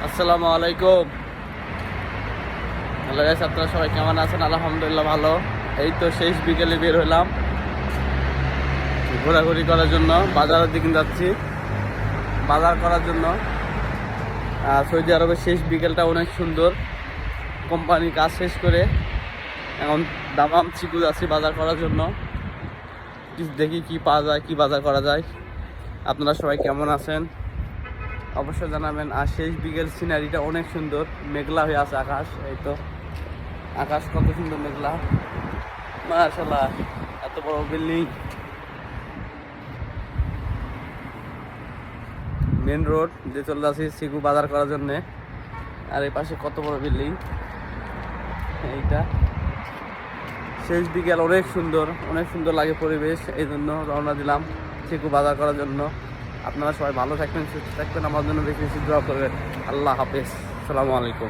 আসসালামু আলাইকুম। Hello guys, আপনারা সবাই কেমন আছেন? আলহামদুলিল্লাহ ভালো। এই তো শেষ বিকেলে বের হলাম ঘোরাঘুরি করার জন্য, বাজারের দিকে যাচ্ছি বাজার করার জন্য। সৌদি আরবের শেষ বিকেলটা অনেক সুন্দর। কোম্পানির কাজ শেষ করে এখন দামাম চিকু যাচ্ছি বাজার করার জন্য। দেখি কি পাওয়া যায়, কি বাজার করা যায়। আপনারা সবাই কেমন আছেন অবশ্যই জানাবেন। আর শেষ বিকেল সিনারিটা অনেক সুন্দর, মেঘলা হয়ে আছে আকাশ। এই তো আকাশ কত সুন্দর মেঘলা, মাশাআল্লাহ। এত বড় বিল্ডিং, মেন রোড যে চলে যাচ্ছি সিকু বাজার করার জন্যে। আর এই পাশে কত বড় বিল্ডিং। এইটা শেষ বিকেল অনেক সুন্দর, অনেক সুন্দর লাগে পরিবেশ। এই জন্য রওনা দিলাম সিকু বাজার করার জন্য। আপনারা সবাই ভালো থাকবেন, সুস্থ থাকবেন, আমার জন্য বেশি বেশি দোয়া করবেন। আল্লাহ হাফেজ, আসসালামু আলাইকুম।